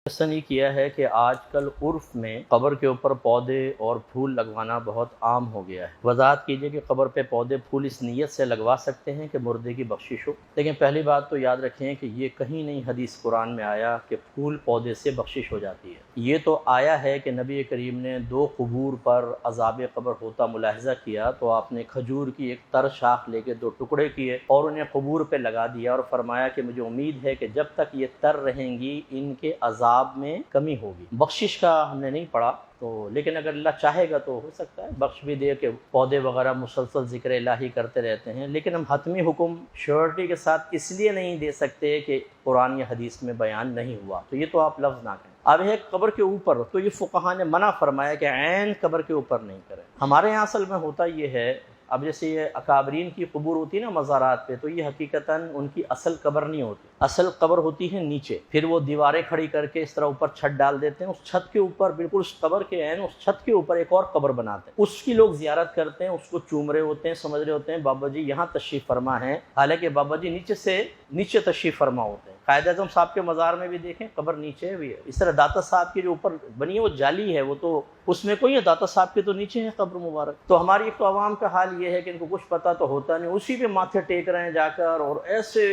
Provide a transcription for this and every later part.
Question ये किया है कि आजकल उर्फ में कब्र के ऊपर पौधे और फूल लगवाना बहुत आम हो गया है। वजाहत कीजिए कि कब्र पे पौधे फूल इस नीयत से लगवा सकते हैं कि मुर्दे की बख्शिश हो। लेकिन पहली बात तो याद रखें कि ये कहीं नहीं हदीस कुरान में आया कि फूल पौधे से बख्शिश हो जाती है। ये तो आया है कि नबी करीम ने 2 कबूर पर अज़ाब कब्र होता मुलाहिज़ा किया तो आपने खजूर की एक तर शाख लेके 2 टुकड़े किए और उन्हें कबूर पे लगा दिया और फरमाया कि मुझे उम्मीद है कि जब तक ये तर रहेंगी इनके अज़ाब में कमी होगी। बख्शिश का हमने नहीं पढ़ा तो, लेकिन अगर अल्लाह चाहेगा तो हो सकता है बख्श भी दे के पौधे वगैरह मुसलसल जिक्र इलाही करते रहते हैं। लेकिन हम हतमी हुक्म श्योरिटी के साथ इसलिए नहीं दे सकते कि कुरान या हदीस में बयान नहीं हुआ, तो ये तो आप लफ्ज़ ना करें। अब है कब्र के ऊपर, तो ये फुक़हा ने मना फरमाया कि ऐन कब्र के ऊपर नहीं करें। हमारे यहाँ असल में होता ये है, अब जैसे ये अकाबरीन की कब्र होती है ना मज़ारात पे, तो ये हकीकतन उनकी असल कब्र नहीं होती। असल कब्र होती है नीचे, फिर वो दीवारें खड़ी करके इस तरह ऊपर छत डाल देते हैं। उस छत के ऊपर बिल्कुल उस कब्र के ऐन उस छत के ऊपर एक और कब्र बनाते हैं, उसकी लोग ज़ियारत करते हैं, उसको चूम रहे होते हैं, समझ रहे होते हैं बाबा जी यहाँ तशरीफ़ फरमा है, हालांकि बाबा जी नीचे से नीचे तशरीफ़ फरमा होते हैं। कायद आज़म साहब के मज़ार में भी देखें कब्र नीचे भी है। इस तरह दाता साहब की जो ऊपर बनी है वो जाली है, वो तो उसमें कोई है, दाता साहब के तो नीचे है कब्र मुबारक। तो हमारी एक तो आवाम का हाल ये है कि इनको कुछ पता तो होता नहीं, उसी पे माथे टेक रहे हैं जाकर और ऐसे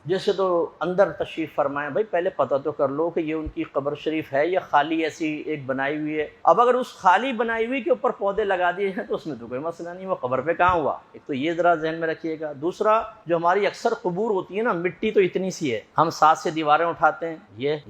जैसे तो अंदर तशरीफ़ फरमाएं। भाई पहले पता तो कर लो कि ये उनकी कब्र शरीफ है या खाली ऐसी एक बनाई हुई है। अब अगर उस खाली बनाई हुई के ऊपर पौधे लगा दिए हैं तो उसमें तो कोई मसला नहीं, वो कब्र पे कहाँ हुआ। एक तो ये ज़रा जहन में रखिएगा। दूसरा, जो हमारी अक्सर कबूर होती है ना, मिट्टी तो इतनी सी है, हम साथ से दीवारें उठाते हैं,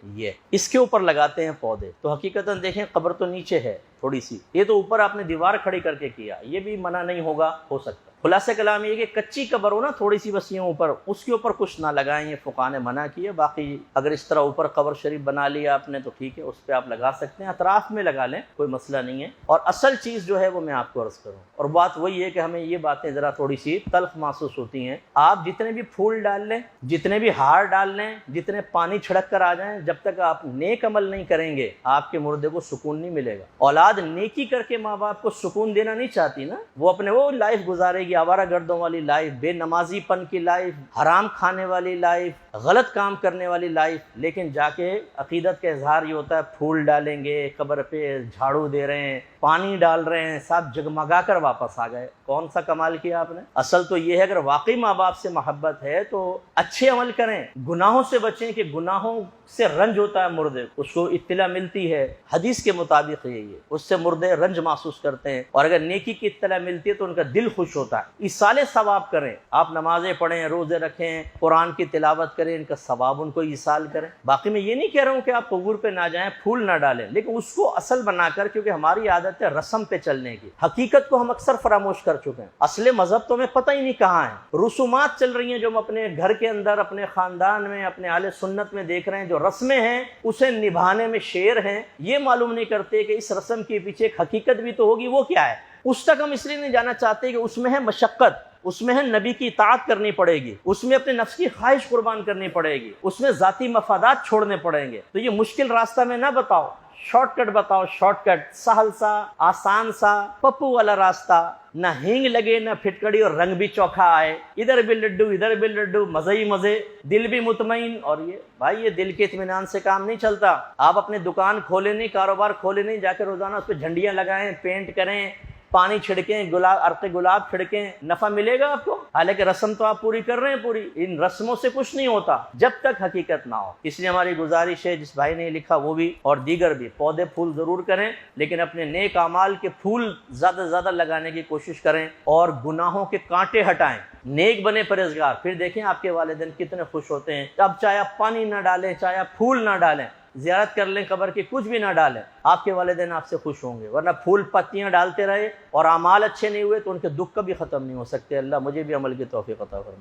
ये इसके ऊपर लगाते हैं पौधे, तो हकीकतन देखें कब्र तो नीचे है थोड़ी सी, ये तो ऊपर आपने दीवार खड़ी करके किया, ये भी मना नहीं होगा, हो सकता। खुलासे कलाम ये कि कच्ची कब्र हो ना थोड़ी सी बसियों ऊपर, उसके ऊपर कुछ ना लगाएं, ये फुक़हा ने मना किया। बाकी अगर इस तरह ऊपर कब्र शरीफ बना लिया आपने तो ठीक है, उस पर आप लगा सकते हैं, अतराफ में लगा लें, कोई मसला नहीं है। और असल चीज़ जो है वो मैं आपको अर्ज़ करूँ, और बात वही है कि हमें ये बातें ज़रा थोड़ी सी तल्ख महसूस होती हैं। आप जितने भी फूल डाल लें, जितने भी हार डाल लें, जितने पानी छिड़क कर आ जाएं, जब तक आप नेक अमल नहीं करेंगे आपके मुर्दे को सुकून नहीं मिलेगा। औलाद नेकी करके माँ बाप को सुकून देना नहीं चाहती ना, वो अपने वो लाइफ गुजारेगी, आवारा गर्दों वाली लाइफ, बेनमाजीपन की लाइफ, हराम खाने वाली लाइफ, गलत काम करने वाली लाइफ। लेकिन जाके अकीदत का इजहार ये होता है, फूल डालेंगे, कब्र पे झाड़ू दे रहे हैं, पानी डाल रहे हैं, सब जगमगा कर वापस आ गए। कौन सा कमाल किया आपने। असल तो ये है अगर वाकई माँ बाप से मोहब्बत है तो अच्छे अमल करें, गुनाहों से बचें, कि गुनाहों से रंज होता है मुर्दे, उसको इत्तला मिलती है, हदीस के मुताबिक यही है, उससे मुर्दे रंज महसूस करते हैं। और अगर नेकी की इत्तला मिलती है तो उनका दिल खुश होता है। इसाले सवाब करें, आप नमाजें पढ़ें, रोजे रखें, कुरान की तिलावत करें, इनका सवाब उनको इसाल करें। बाकी मैं ये नहीं कह रहा हूँ कि आप कबूर पे ना जाएं, फूल ना डालें, लेकिन उसको असल बनाकर, क्योंकि हमारी आदत है रस्म पे चलने की, हकीकत को हम अक्सर फरामोश कर चुके हैं। असले मजहब तो हमें पता ही नहीं कहाँ है। रसूमात चल रही हैं जो हम अपने घर के अंदर, अपने खानदान में, अपने आले सुन्नत में देख रहे हैं, जो रस्में हैं उसे निभाने में शेर हैं। ये मालूम नहीं करते कि इस रस्म के पीछे एक हकीकत भी तो होगी, वो क्या है। उस तक हम इसलिए नहीं जाना चाहते कि उसमें है मशक्कत, उसमें है नबी की इताअत करनी पड़ेगी, उसमें अपने नफ्स की ख्वाहिश कुर्बान करनी पड़ेगी, उसमें जाती मफादात छोड़ने पड़ेंगे। तो ये मुश्किल रास्ता में ना बताओ, शॉर्टकट बताओ, शॉर्टकट, सहल सा, आसान सा, पप्पू वाला रास्ता, ना हींग लगे ना फिटकड़ी और रंग भी चौखा आए, इधर भी लड्डू इधर भी लड्डू, मजे ही मजे, दिल भी मुतमईन। और ये भाई ये दिल के इत्मीनान से काम नहीं चलता। आप अपने दुकान खोले नहीं, कारोबार खोले नहीं, जाकर रोजाना उस पर झंडियां लगाएं, पेंट करें, पानी छिड़कें, गुलाब, अर्क़े गुलाब छिड़कें, नफा मिलेगा आपको। हालांकि रस्म तो आप पूरी कर रहे हैं, पूरी इन रस्मों से कुछ नहीं होता जब तक हकीकत ना हो। इसलिए हमारी गुजारिश है, जिस भाई ने लिखा वो भी और दीगर भी, पौधे फूल जरूर करें, लेकिन अपने नेक अमाल के फूल ज्यादा से ज्यादा लगाने की कोशिश करें और गुनाहों के कांटे हटाएं, नेक बने परहेजगार। फिर देखें आपके वालिदैन कितने खुश होते हैं। अब चाहे आप पानी ना डालें, चाहे आप फूल ना डालें, ज़ियारत कर लें कब्र की, कुछ भी ना डालें, आपके वालिदैन आपसे खुश होंगे। वरना फूल पत्तियां डालते रहे और अमाल अच्छे नहीं हुए तो उनके दुख कभी ख़त्म नहीं हो सकते। अल्लाह मुझे भी अमल की तौफीक अता फरमाए।